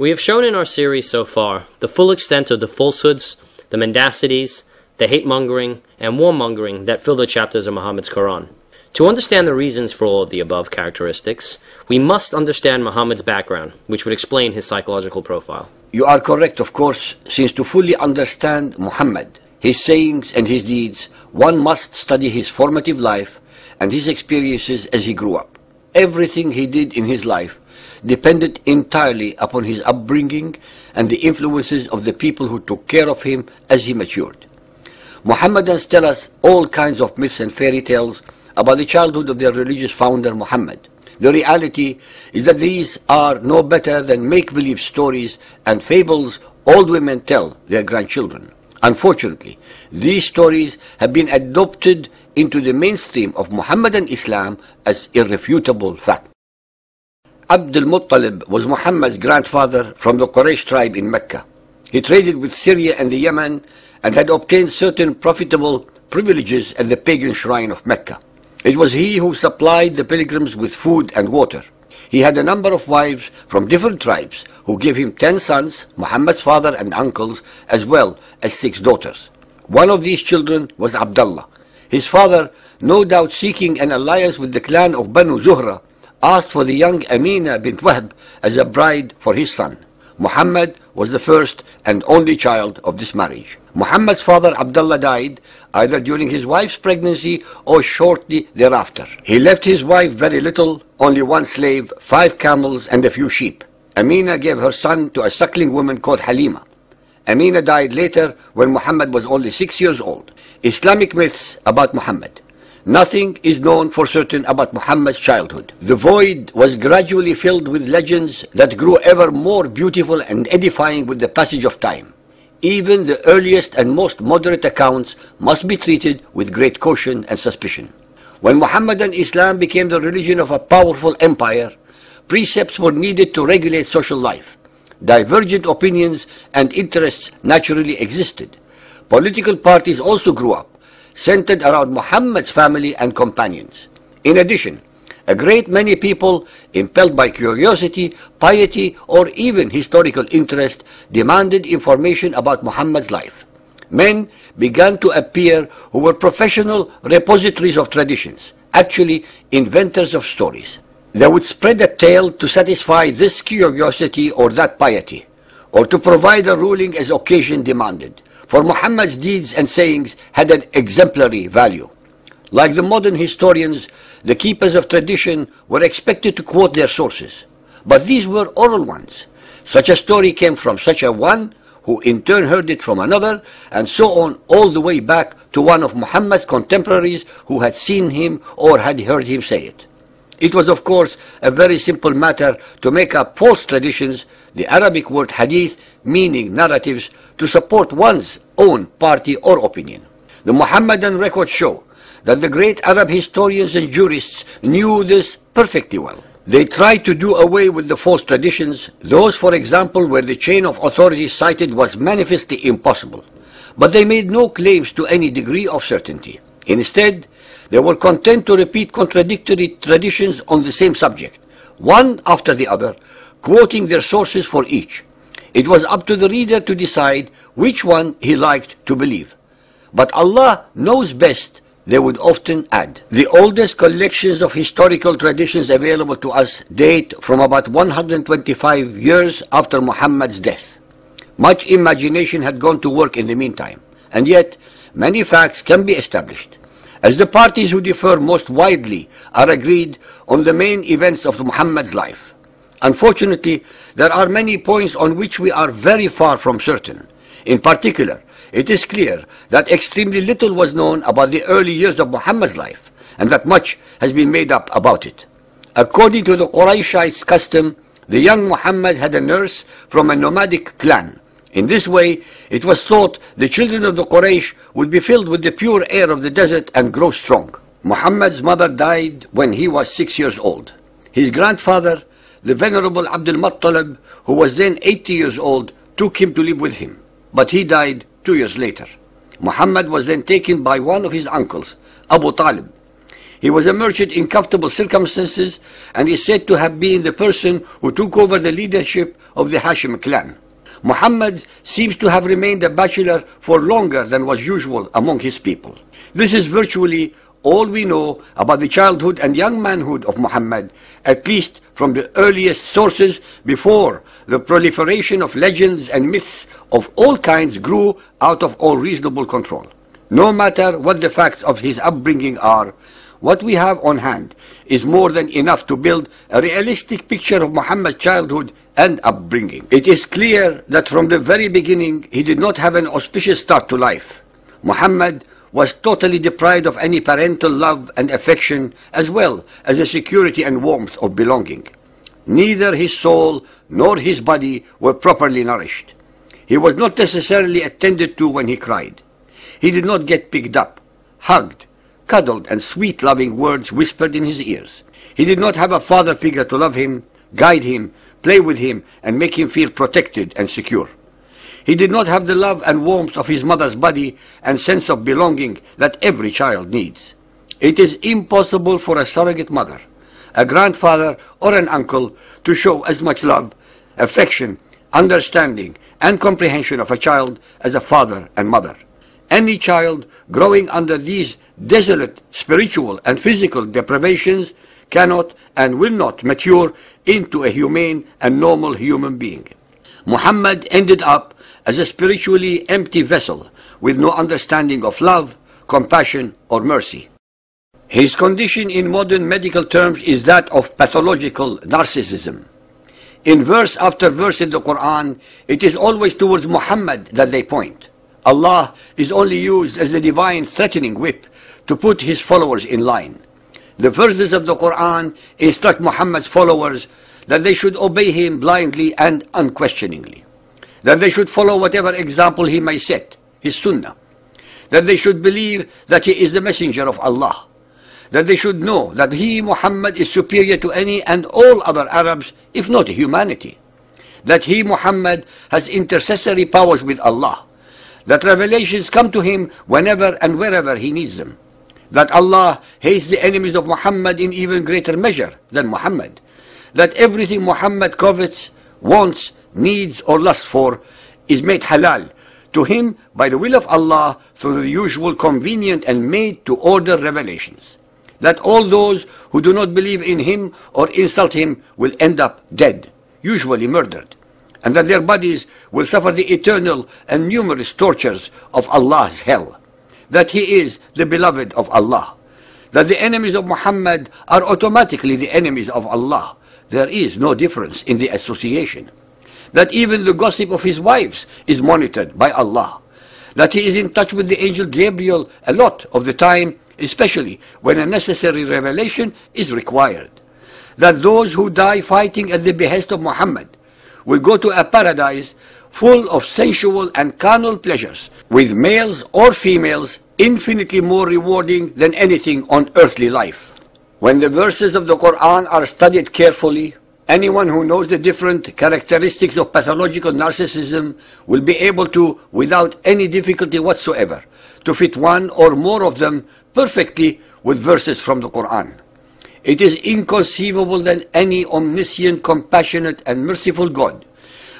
We have shown in our series so far the full extent of the falsehoods, the mendacities, the hate-mongering, and warmongering that fill the chapters of Muhammad's Quran. To understand the reasons for all of the above characteristics, we must understand Muhammad's background, which would explain his psychological profile. You are correct, of course, since to fully understand Muhammad, his sayings and his deeds, one must study his formative life and his experiences as he grew up. Everything he did in his life depended entirely upon his upbringing and the influences of the people who took care of him as he matured. Muhammadans tell us all kinds of myths and fairy tales about the childhood of their religious founder Muhammad. The reality is that these are no better than make-believe stories and fables old women tell their grandchildren. Unfortunately, these stories have been adopted into the mainstream of Muhammadan Islam as irrefutable fact. Abd al-Muttalib was Muhammad's grandfather from the Quraysh tribe in Mecca. He traded with Syria and the Yemen and had obtained certain profitable privileges at the pagan shrine of Mecca. It was he who supplied the pilgrims with food and water. He had a number of wives from different tribes who gave him 10 sons, Muhammad's father and uncles, as well as 6 daughters. One of these children was Abdullah. His father, no doubt seeking an alliance with the clan of Banu Zuhra, asked for the young Amina bint Wahb as a bride for his son. Muhammad was the first and only child of this marriage. Muhammad's father Abdullah died either during his wife's pregnancy or shortly thereafter. He left his wife very little, only 1 slave, 5 camels and a few sheep. Amina gave her son to a suckling woman called Halima. Amina died later when Muhammad was only 6 years old. Islamic myths about Muhammad. Nothing is known for certain about Muhammad's childhood. The void was gradually filled with legends that grew ever more beautiful and edifying with the passage of time. Even the earliest and most moderate accounts must be treated with great caution and suspicion. When Muhammadan Islam became the religion of a powerful empire, precepts were needed to regulate social life. Divergent opinions and interests naturally existed. Political parties also grew up, centered around Muhammad's family and companions. In addition, a great many people, impelled by curiosity, piety, or even historical interest, demanded information about Muhammad's life. Men began to appear who were professional repositories of traditions, actually inventors of stories. They would spread a tale to satisfy this curiosity or that piety, or to provide a ruling as occasion demanded. For Muhammad's deeds and sayings had an exemplary value. Like the modern historians, the keepers of tradition were expected to quote their sources. But these were oral ones. Such a story came from such a one, who in turn heard it from another, and so on all the way back to one of Muhammad's contemporaries who had seen him or had heard him say it. It was, of course, a very simple matter to make up false traditions, the Arabic word hadith meaning narratives, to support one's own party or opinion. The Muhammadan records show that the great Arab historians and jurists knew this perfectly well. They tried to do away with the false traditions, those, for example, where the chain of authority cited was manifestly impossible. But they made no claims to any degree of certainty. Instead, they were content to repeat contradictory traditions on the same subject, one after the other, quoting their sources for each. It was up to the reader to decide which one he liked to believe. But Allah knows best, they would often add. The oldest collections of historical traditions available to us date from about 125 years after Muhammad's death. Much imagination had gone to work in the meantime, and yet many facts can be established. As the parties who differ most widely are agreed on the main events of Muhammad's life. Unfortunately, there are many points on which we are very far from certain. In particular, it is clear that extremely little was known about the early years of Muhammad's life, and that much has been made up about it. According to the Qurayshites' custom, the young Muhammad had a nurse from a nomadic clan. In this way, it was thought the children of the Quraysh would be filled with the pure air of the desert and grow strong. Muhammad's mother died when he was 6 years old. His grandfather, the venerable Abd al-Muttalib, who was then 80 years old, took him to live with him, but he died 2 years later. Muhammad was then taken by one of his uncles, Abu Talib. He was a merchant in comfortable circumstances and is said to have been the person who took over the leadership of the Hashim clan. Muhammad seems to have remained a bachelor for longer than was usual among his people. This is virtually all we know about the childhood and young manhood of Muhammad, at least from the earliest sources before the proliferation of legends and myths of all kinds grew out of all reasonable control. No matter what the facts of his upbringing are, what we have on hand is more than enough to build a realistic picture of Muhammad's childhood and upbringing. It is clear that from the very beginning he did not have an auspicious start to life. Muhammad was totally deprived of any parental love and affection, as well as the security and warmth of belonging. Neither his soul nor his body were properly nourished. He was not necessarily attended to when he cried. He did not get picked up, hugged, cuddled, and sweet loving words whispered in his ears. He did not have a father figure to love him, guide him, play with him, and make him feel protected and secure. He did not have the love and warmth of his mother's body and sense of belonging that every child needs. It is impossible for a surrogate mother, a grandfather, or an uncle to show as much love, affection, understanding, and comprehension of a child as a father and mother. Any child growing under these desolate spiritual and physical deprivations cannot and will not mature into a humane and normal human being. Muhammad ended up as a spiritually empty vessel with no understanding of love, compassion, or mercy. His condition in modern medical terms is that of pathological narcissism. In verse after verse in the Quran, it is always towards Muhammad that they point. Allah is only used as the divine threatening whip to put his followers in line. The verses of the Quran instruct Muhammad's followers that they should obey him blindly and unquestioningly, that they should follow whatever example he may set, his sunnah, that they should believe that he is the messenger of Allah, that they should know that he, Muhammad, is superior to any and all other Arabs, if not humanity, that he, Muhammad, has intercessory powers with Allah, that revelations come to him whenever and wherever he needs them, that Allah hates the enemies of Muhammad in even greater measure than Muhammad, that everything Muhammad covets, wants, needs, or lusts for is made halal to him by the will of Allah through the usual convenient and made-to-order revelations, that all those who do not believe in him or insult him will end up dead, usually murdered, and that their bodies will suffer the eternal and numerous tortures of Allah's hell, that he is the beloved of Allah, that the enemies of Muhammad are automatically the enemies of Allah. There is no difference in the association, that even the gossip of his wives is monitored by Allah, that he is in touch with the angel Gabriel a lot of the time, especially when a necessary revelation is required, that those who die fighting at the behest of Muhammad will go to a paradise full of sensual and carnal pleasures, with males or females infinitely more rewarding than anything on earthly life. When the verses of the Quran are studied carefully, anyone who knows the different characteristics of pathological narcissism will be able to, without any difficulty whatsoever, to fit one or more of them perfectly with verses from the Quran. It is inconceivable that any omniscient, compassionate, and merciful God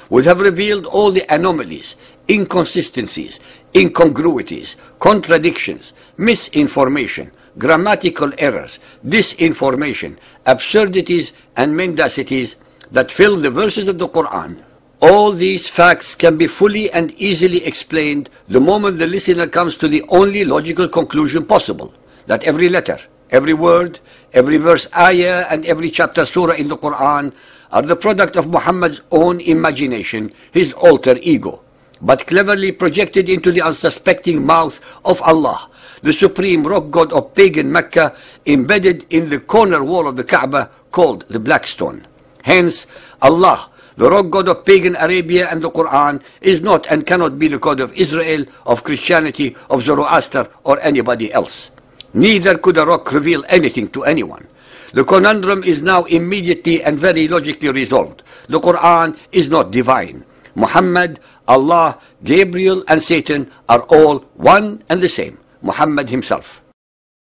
would have revealed all the anomalies, inconsistencies, incongruities, contradictions, misinformation, grammatical errors, disinformation, absurdities, and mendacities that fill the verses of the Quran. All these facts can be fully and easily explained the moment the listener comes to the only logical conclusion possible, that every letter, every word, every verse ayah, and every chapter surah in the Quran are the product of Muhammad's own imagination, his alter ego, but cleverly projected into the unsuspecting mouth of Allah, the supreme rock god of pagan Mecca, embedded in the corner wall of the Kaaba called the Black Stone. Hence, Allah, the rock god of pagan Arabia and the Quran, is not and cannot be the god of Israel, of Christianity, of Zoroaster, or anybody else. Neither could a rock reveal anything to anyone. The conundrum is now immediately and very logically resolved. The Quran is not divine. Muhammad, Allah, Gabriel, and Satan are all one and the same, Muhammad himself.